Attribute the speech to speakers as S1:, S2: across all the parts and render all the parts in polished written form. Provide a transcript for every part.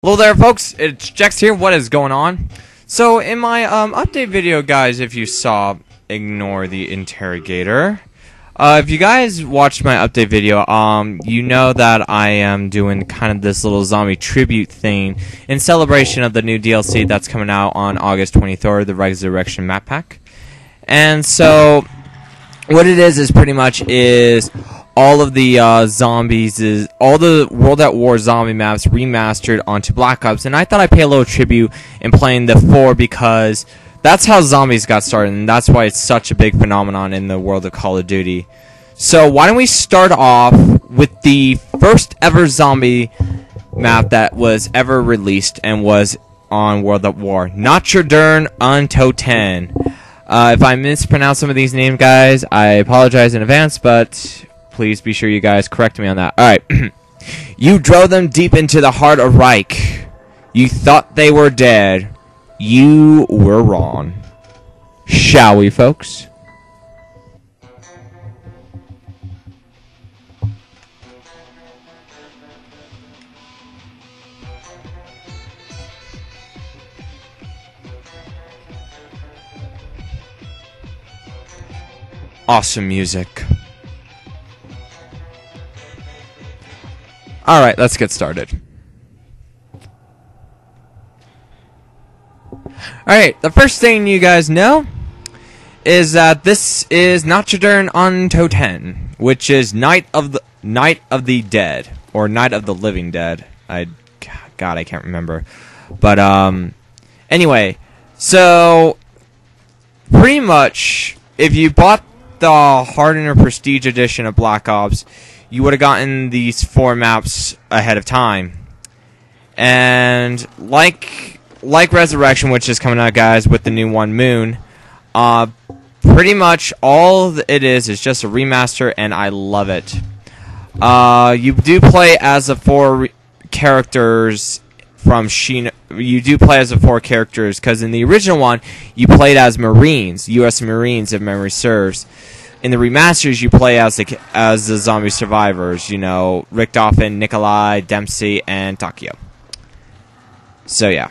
S1: Hello there, folks. It's Jex here. What is going on? So, in my update video, guys, if you saw, ignore the interrogator. If you guys watched my update video, you know that I am doing kind of this little zombie tribute thing in celebration of the new DLC that's coming out on August 23rd, the Rezurrection map pack. And so, what it is pretty much is all of the all the World at War zombie maps remastered onto Black Ops, and I thought I'd pay a little tribute in playing the 4 because that's how zombies got started, and that's why it's such a big phenomenon in the world of Call of Duty. So why don't we start off with the first ever zombie map that was ever released and was on World at War, Nacht Der Untoten. If I mispronounce some of these names, guys, I apologize in advance, but please be sure you guys correct me on that. Alright. You drove them deep into the heart of Reich. You thought they were dead. You were wrong. Shall we, folks? Awesome music. Alright, let's get started. Alright, the first thing you guys know is that this is Nacht Der Untoten, which is Night of the Dead, or Night of the Living Dead. God, I can't remember. But anyway, so pretty much if you bought the Hardened or Prestige edition of Black Ops, you would have gotten these 4 maps ahead of time. And like Rezurrection, which is coming out, guys, with the new One Moon, pretty much all it is just a remaster, and I love it. You do play as the 4 characters from Shino. You do play as the 4 characters, because in the original one, you played as Marines, U.S. Marines, if memory serves. In the remasters, you play as the zombie survivors, you know, Richtofen, Nikolai, Dempsey, and Takio. So yeah.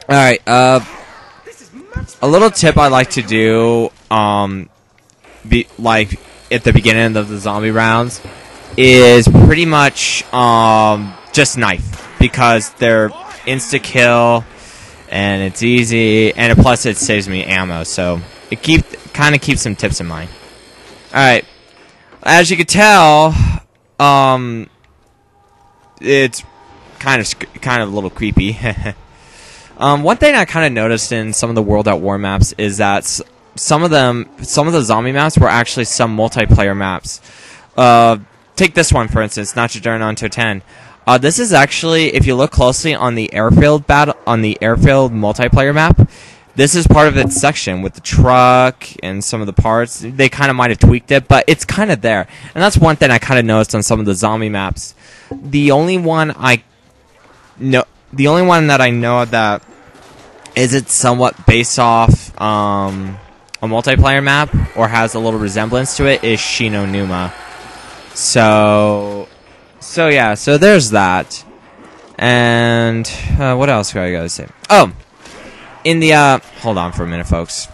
S1: Alright, a little tip I like to do, like at the beginning of the zombie rounds, is pretty much just knife, because they're insta-kill, and it's easy, and plus it saves me ammo, so it kind of keeps some tips in mind. Alright, as you can tell, it's kind of a little creepy. One thing I kind of noticed in some of the World at War maps is that some of the zombie maps were actually some multiplayer maps. Take this one, for instance, Nacht Der Untoten. This is actually, if you look closely on the airfield multiplayer map, this is part of its section with the truck and some of the parts. They kind of might have tweaked it, but it's kind of there. And that's one thing I kind of noticed on some of the zombie maps. The only one that I know of that is it's somewhat based off a multiplayer map or has a little resemblance to it is Shino Numa. So yeah, so there's that. And what else do I gotta say? Oh, in the hold on for a minute, folks.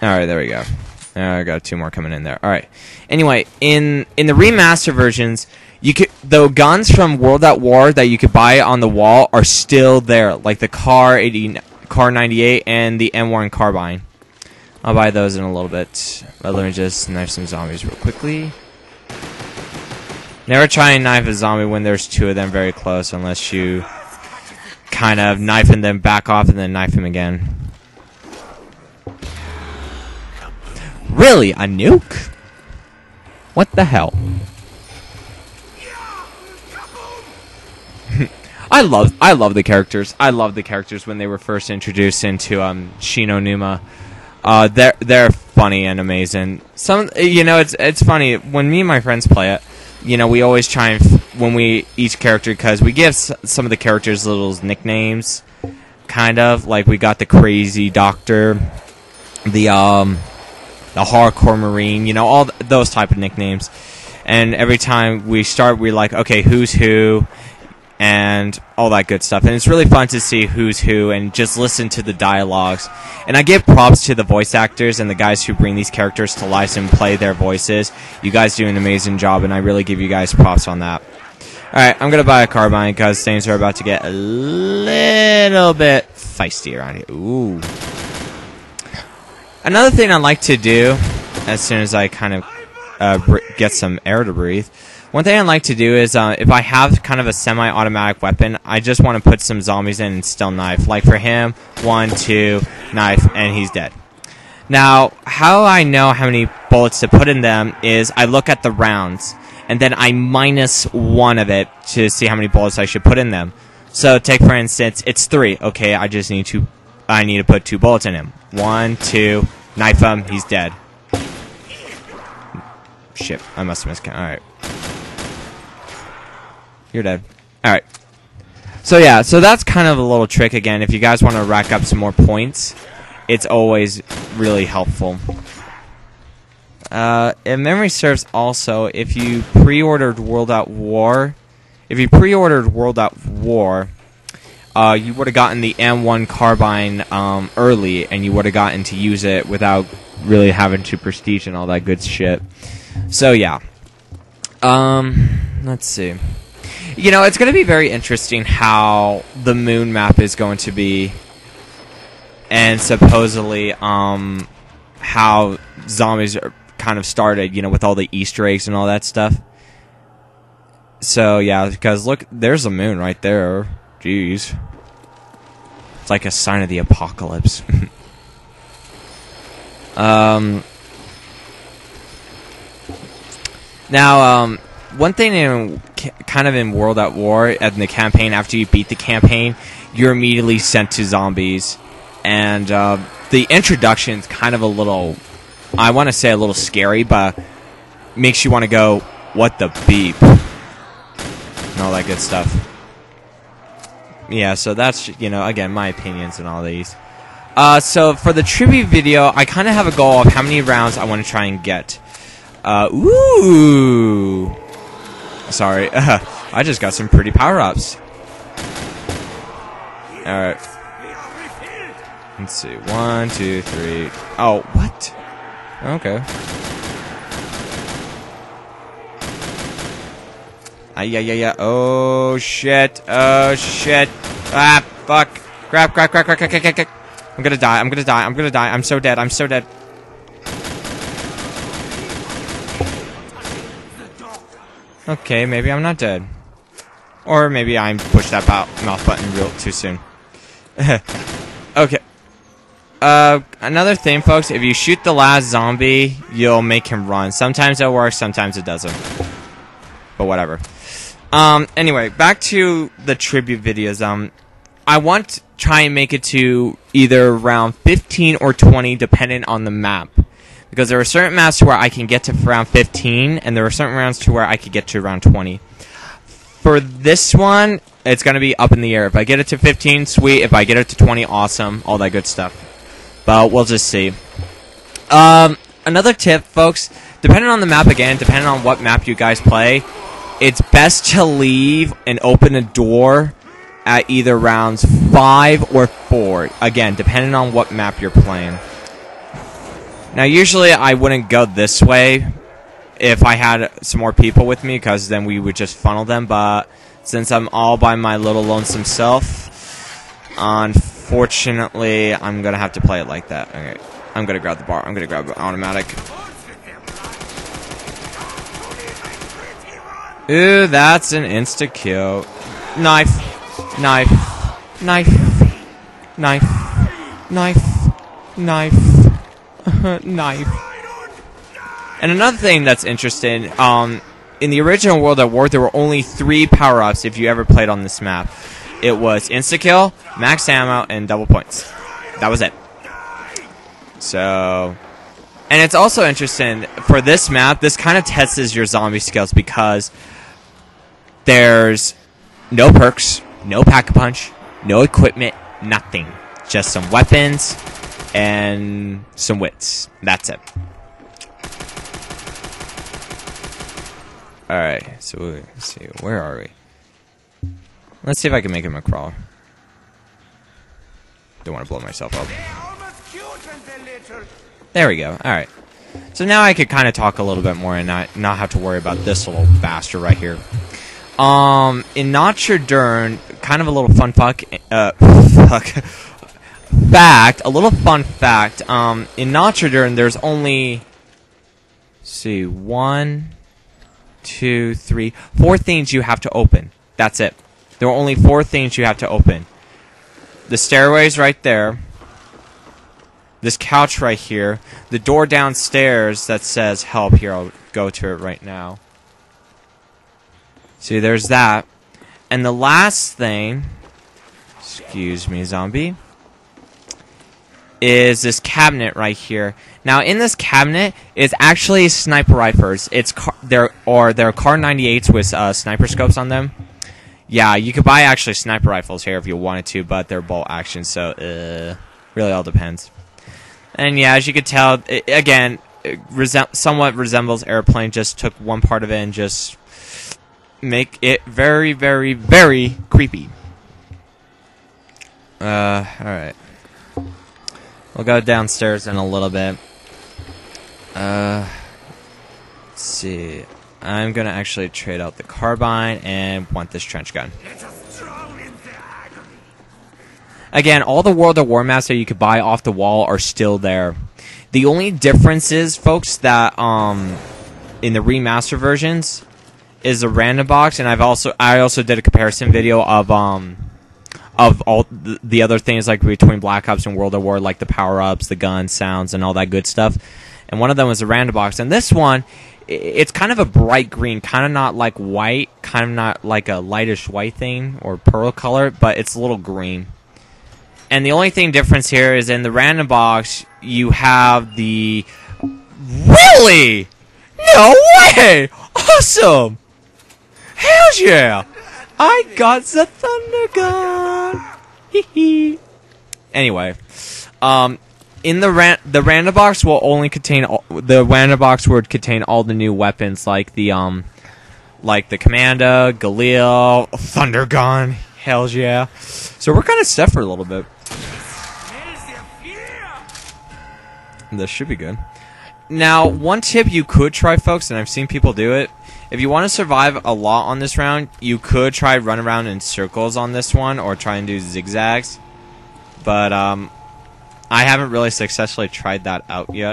S1: Alright, there we go. I got 2 more coming in there. Alright. Anyway, in the remaster versions, the guns from World at War that you could buy on the wall are still there, like the Car 98 and the M1 carbine. I'll buy those in a little bit. But let me just knife some zombies real quickly. Never try and knife a zombie when there's 2 of them very close, unless you kind of knife and then back off and then knife him again. Really? A nuke? What the hell? I love the characters. I love the characters when they were first introduced into Shino Numa. They're funny and amazing. It's funny when me and my friends play it. We always try and each character, because we give some of the characters little nicknames, kind of like we got the crazy doctor, the hardcore marine, you know, all those type of nicknames. And every time we start, we're like, okay, who's who, and all that good stuff. And it's really fun to see who's who and just listen to the dialogues. And I give props to the voice actors and the guys who bring these characters to life and play their voices. You guys do an amazing job, and I really give you guys props on that. Alright, I'm going to buy a carbine because things are about to get a little bit feisty around here. Ooh. Another thing I like to do, as soon as I kind of get some air to breathe, one thing I like to do is, if I have kind of a semi-automatic weapon, I just want to put some zombies in and still knife. Like for him, 1, 2, knife, and he's dead. Now, how I know how many bullets to put in them is I look at the rounds, and then I minus 1 of it to see how many bullets I should put in them. So, take for instance, it's 3. Okay, I need to put 2 bullets in him. 1, 2, knife him, he's dead. Shit, I must have miscounted. Alright. You're dead. Alright. So yeah, so that's kind of a little trick again. If you guys want to rack up some more points, it's always really helpful. If memory serves also, if you pre-ordered World at War, you would have gotten the M1 carbine early, and you would have gotten to use it without really having to prestige and all that good shit. So yeah. Let's see. You know, it's going to be very interesting how the moon map is going to be, and supposedly how zombies are kind of started, you know, with all the Easter eggs and all that stuff. So yeah, because look, there's a moon right there. Jeez. It's like a sign of the apocalypse. Now, one thing in World at War, in the campaign, after you beat the campaign, you're immediately sent to zombies. And the introduction's kind of a little, I want to say a little scary, but makes you want to go, what the beep? And all that good stuff. Yeah, so that's, you know, again, my opinions and all these. So for the tribute video, I kind of have a goal of how many rounds I want to try and get. Ooh. Sorry, I just got some pretty power-ups. Alright. Let's see. 1, 2, 3. Oh, what? Okay. Yeah. Oh, shit. Oh, shit. Ah, fuck. Grab. I'm gonna die. I'm so dead. Okay, maybe I'm not dead. Or maybe I pushed that mouth button real too soon. Okay. Another thing, folks, if you shoot the last zombie, you'll make him run. Sometimes it works, sometimes it doesn't. But whatever. Anyway, back to the tribute videos. I want to try and make it to either round 15 or 20, depending on the map. Because there are certain maps where I can get to round 15, and there are certain rounds to where I could get to round 20. For this one, it's going to be up in the air. If I get it to 15, sweet. If I get it to 20, awesome. All that good stuff. But we'll just see. Another tip, folks, depending on the map again, depending on what map you guys play, it's best to leave and open a door at either rounds 5 or 4. Again, depending on what map you're playing. Now, usually I wouldn't go this way if I had some more people with me, because then we would just funnel them. But since I'm all by my little lonesome self, unfortunately, I'm going to have to play it like that. Okay, I'm going to grab the bar. I'm going to grab the automatic. Ooh, that's an insta-kill. Knife. Knife. And another thing that's interesting, in the original World at War, there were only 3 power-ups if you ever played on this map. It was insta-kill, max ammo, and double points. That was it. So, and it's also interesting, for this map, this kind of tests your zombie skills, because there's no perks, no pack-a-punch, no equipment, nothing. Just some weapons, and some wits. That's it. Alright, so let's see, where are we? Let's see if I can make him a crawl. Don't want to blow myself up. There we go, alright. So now I could kind of talk a little bit more and not have to worry about this little bastard right here. In Nacht Der Untoten, kind of a little fun fact, a little fun fact, in Nacht Der Untoten, there's only, let's see, 1, 2, 3, 4 things you have to open. That's it. There are only 4 things you have to open. The stairway's right there. This couch right here. The door downstairs that says help. Here, I'll go to it right now. See, there's that. And the last thing, excuse me, zombie, is this cabinet right here. Now, in this cabinet is actually sniper rifles. There are Kar 98s with sniper scopes on them. Yeah, you could buy actually sniper rifles here if you wanted to, but they're bolt action, so really all depends. And yeah, as you could tell, again, somewhat resembles Airplane. Just took one part of it and just make it very, very, very creepy. Alright. We'll go downstairs in a little bit. Let's see. I'm gonna actually trade out the carbine and want this trench gun. Again, all the World of War maps that you could buy off the wall are still there. The only difference is, folks, that in the remaster versions is a random box, and I also did a comparison video of all the other things, like between Black Ops and World of War, like the power-ups, the guns, sounds, and all that good stuff. And one of them was a random box. And this one, it's kind of a bright green, kind of not like white, kind of not like a lightish white thing or pearl color, but it's a little green. And the only thing difference here is in the random box, you have the... Really? No way! Awesome! Hell yeah! I got the thunder gun! Hee. Anyway, in the random box will only contain the random box would contain all the new weapons like the Commando, Galil, thunder gun. Hell yeah! So we're kind of set for a little bit. This should be good. Now, one tip you could try, folks, and I've seen people do it. If you want to survive a lot on this round, you could try run around in circles on this one, or try and do zigzags. But I haven't really successfully tried that out yet.